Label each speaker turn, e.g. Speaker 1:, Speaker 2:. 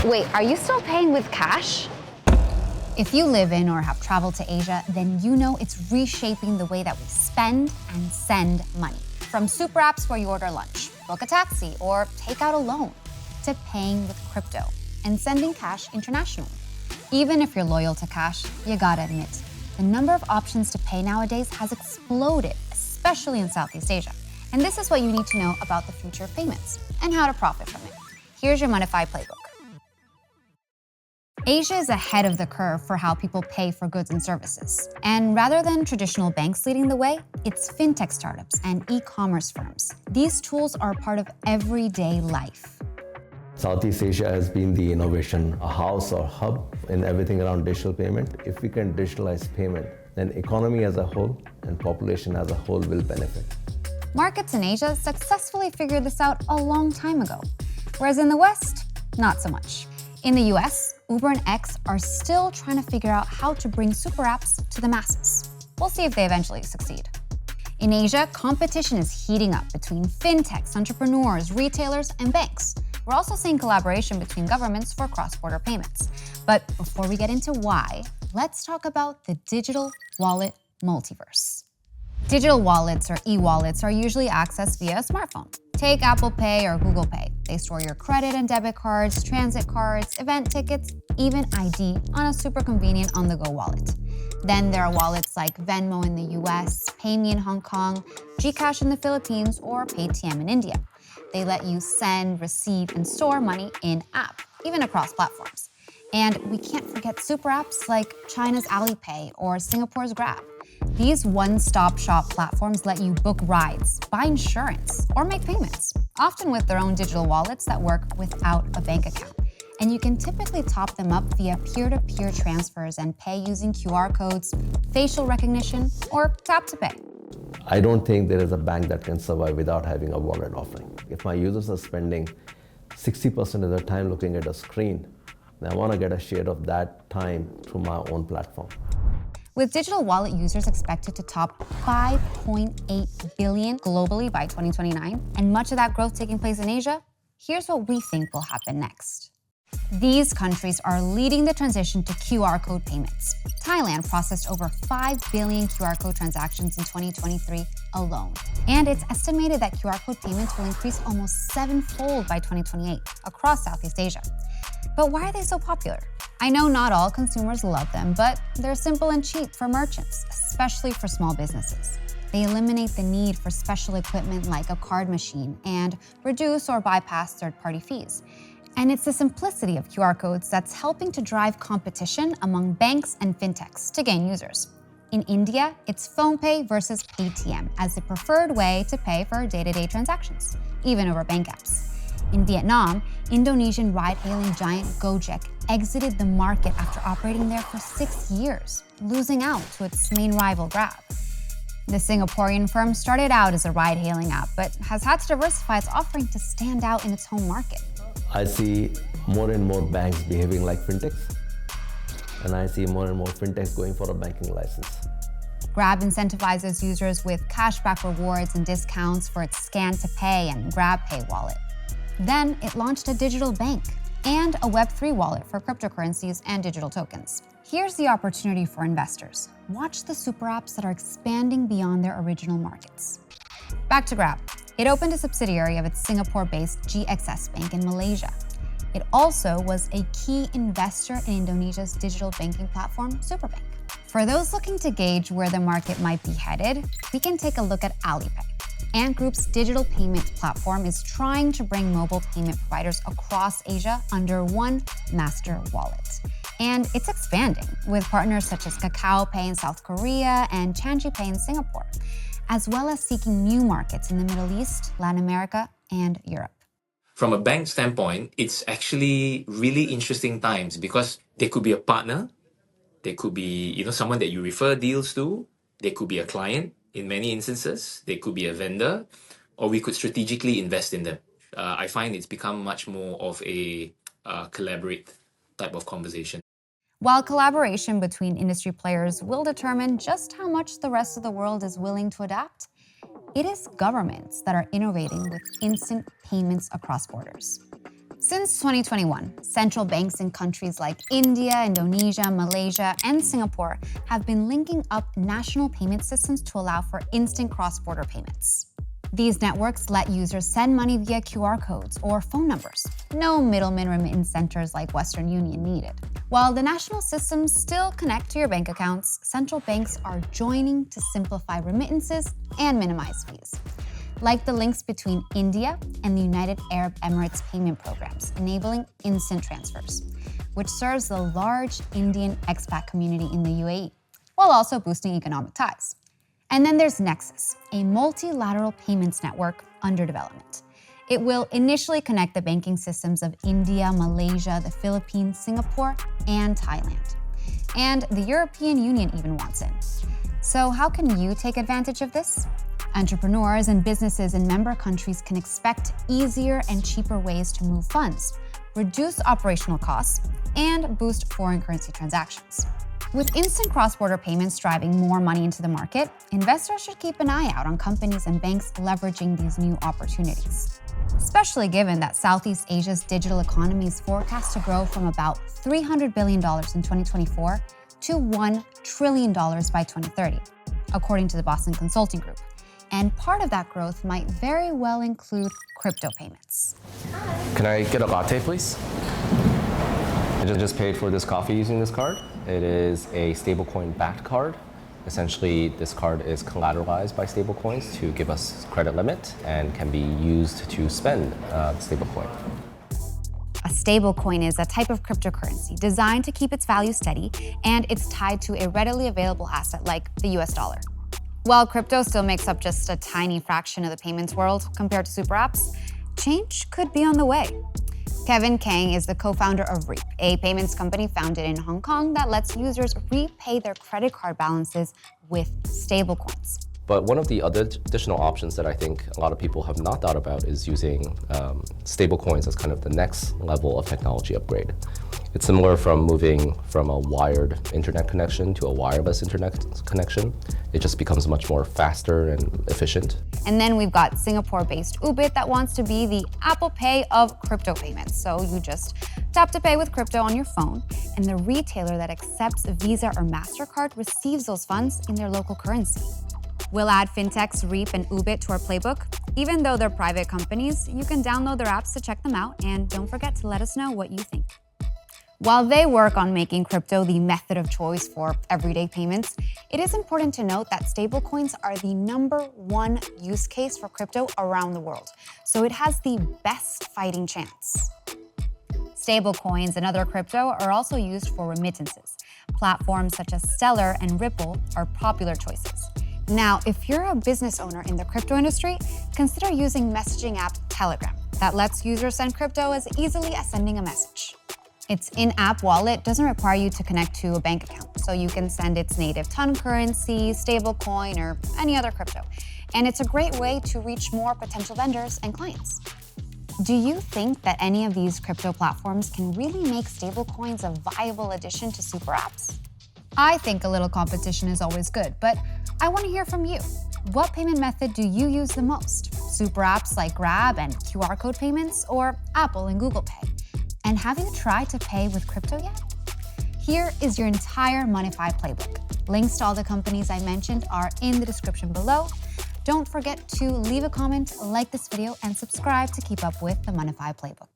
Speaker 1: Wait, are you still paying with cash? If you live in or have traveled to Asia, then you know it's reshaping the way that we spend and send money. From super apps where you order lunch, book a taxi, or take out a loan, to paying with crypto and sending cash internationally. Even if you're loyal to cash, you gotta admit, the number of options to pay nowadays has exploded, especially in Southeast Asia. And this is what you need to know about the future of payments and how to profit from it. Here's your Monify playbook. Asia is ahead of the curve for how people pay for goods and services. And rather than traditional banks leading the way, it's fintech startups and e-commerce firms. These tools are part of everyday life.
Speaker 2: Southeast Asia has been the innovation house or hub in everything around digital payment. If we can digitalize payment, then economy as a whole and population as a whole will benefit.
Speaker 1: Markets in Asia successfully figured this out a long time ago, whereas in the West, not so much. In the US, Uber and X are still trying to figure out how to bring super apps to the masses. We'll see if they eventually succeed. In Asia, competition is heating up between fintechs, entrepreneurs, retailers, and banks. We're also seeing collaboration between governments for cross-border payments. But before we get into why, let's talk about the digital wallet multiverse. Digital wallets or e-wallets are usually accessed via a smartphone. Take Apple Pay or Google Pay. They store your credit and debit cards, transit cards, event tickets, even ID on a super convenient on-the-go wallet. Then there are wallets like Venmo in the US, PayMe in Hong Kong, GCash in the Philippines, or Paytm in India. They let you send, receive, and store money in-app, even across platforms. And we can't forget super apps like China's Alipay or Singapore's Grab. These one-stop shop platforms let you book rides, buy insurance, or make payments, often with their own digital wallets that work without a bank account. And you can typically top them up via peer-to-peer transfers and pay using QR codes, facial recognition, or tap to pay.
Speaker 2: I don't think there is a bank that can survive without having a wallet offering. If my users are spending 60% of their time looking at a screen, then I want to get a share of that time through my own platform.
Speaker 1: With digital wallet users expected to top 5.8 billion globally by 2029, and much of that growth taking place in Asia, here's what we think will happen next. These countries are leading the transition to QR code payments. Thailand processed over 5 billion QR code transactions in 2023 alone. And it's estimated that QR code payments will increase almost 7-fold by 2028 across Southeast Asia. But why are they so popular? I know not all consumers love them, but they're simple and cheap for merchants, especially for small businesses. They eliminate the need for special equipment like a card machine and reduce or bypass third-party fees. And it's the simplicity of QR codes that's helping to drive competition among banks and fintechs to gain users. In India, it's PhonePe versus Paytm as the preferred way to pay for day-to-day transactions, even over bank apps. In Vietnam, Indonesian ride-hailing giant Gojek exited the market after operating there for 6 years, losing out to its main rival Grab. The Singaporean firm started out as a ride-hailing app, but has had to diversify its offering to stand out in its home market.
Speaker 2: I see more and more banks behaving like fintechs, and I see more and more fintechs going for a banking license.
Speaker 1: Grab incentivizes users with cashback rewards and discounts for its Scan to Pay and GrabPay wallet. Then it launched a digital bank and a Web3 wallet for cryptocurrencies and digital tokens. Here's the opportunity for investors. Watch the super apps that are expanding beyond their original markets. Back to Grab. It opened a subsidiary of its Singapore-based GXS Bank in Malaysia. It also was a key investor in Indonesia's digital banking platform, Superbank. For those looking to gauge where the market might be headed, we can take a look at Alipay. Ant Group's digital payments platform is trying to bring mobile payment providers across Asia under one master wallet. And it's expanding with partners such as Kakao Pay in South Korea and Changi Pay in Singapore, as well as seeking new markets in the Middle East, Latin America, and Europe.
Speaker 3: From a bank standpoint, it's actually really interesting times because they could be a partner, they could be someone that you refer deals to, they could be a client in many instances, they could be a vendor, or we could strategically invest in them. I find it's become much more of a collaborate type of conversation.
Speaker 1: While collaboration between industry players will determine just how much the rest of the world is willing to adapt, it is governments that are innovating with instant payments across borders. Since 2021, central banks in countries like India, Indonesia, Malaysia, and Singapore have been linking up national payment systems to allow for instant cross-border payments. These networks let users send money via QR codes or phone numbers. No middleman remittance centers like Western Union needed. While the national systems still connect to your bank accounts, central banks are joining to simplify remittances and minimize fees, like the links between India and the United Arab Emirates payment programs, enabling instant transfers, which serves the large Indian expat community in the UAE, while also boosting economic ties. And then there's Nexus, a multilateral payments network under development. It will initially connect the banking systems of India, Malaysia, the Philippines, Singapore, and Thailand. And the European Union even wants in. So how can you take advantage of this? Entrepreneurs and businesses in member countries can expect easier and cheaper ways to move funds, reduce operational costs, and boost foreign currency transactions. With instant cross-border payments driving more money into the market, investors should keep an eye out on companies and banks leveraging these new opportunities, especially given that Southeast Asia's digital economy is forecast to grow from about $300 billion in 2024 to $1 trillion by 2030, according to the Boston Consulting Group. And part of that growth might very well include crypto payments.
Speaker 4: Can I get a latte, please? I just paid for this coffee using this card. It is a stablecoin backed card. Essentially, this card is collateralized by stablecoins to give us credit limit and can be used to spend stablecoin.
Speaker 1: A stablecoin is a type of cryptocurrency designed to keep its value steady, and it's tied to a readily available asset like the US dollar. While crypto still makes up just a tiny fraction of the payments world compared to super apps, change could be on the way. Kevin Kang is the co-founder of Reap, a payments company founded in Hong Kong that lets users repay their credit card balances with stablecoins.
Speaker 4: But one of the other additional options that I think a lot of people have not thought about is using stablecoins as kind of the next level of technology upgrade. It's similar from moving from a wired internet connection to a wireless internet connection. It just becomes much more faster and efficient.
Speaker 1: And then we've got Singapore-based Ubit that wants to be the Apple Pay of crypto payments. So you just tap to pay with crypto on your phone, and the retailer that accepts Visa or MasterCard receives those funds in their local currency. We'll add fintechs Reap and Ubit to our playbook. Even though they're private companies, you can download their apps to check them out, and don't forget to let us know what you think. While they work on making crypto the method of choice for everyday payments, it is important to note that stablecoins are the #1 use case for crypto around the world, so it has the best fighting chance. Stablecoins and other crypto are also used for remittances. Platforms such as Stellar and Ripple are popular choices. Now, if you're a business owner in the crypto industry, consider using messaging app Telegram that lets users send crypto as easily as sending a message. Its in-app wallet doesn't require you to connect to a bank account, so you can send its native ton currency, stablecoin, or any other crypto. And it's a great way to reach more potential vendors and clients. Do you think that any of these crypto platforms can really make stablecoins a viable addition to super apps? I think a little competition is always good, but I want to hear from you. What payment method do you use the most? Super apps like Grab and QR code payments, or Apple and Google Pay? And have you tried to pay with crypto yet? Here is your entire Moneyfi playbook. Links to all the companies I mentioned are in the description below. Don't forget to leave a comment, like this video, and subscribe to keep up with the Moneyfi playbook.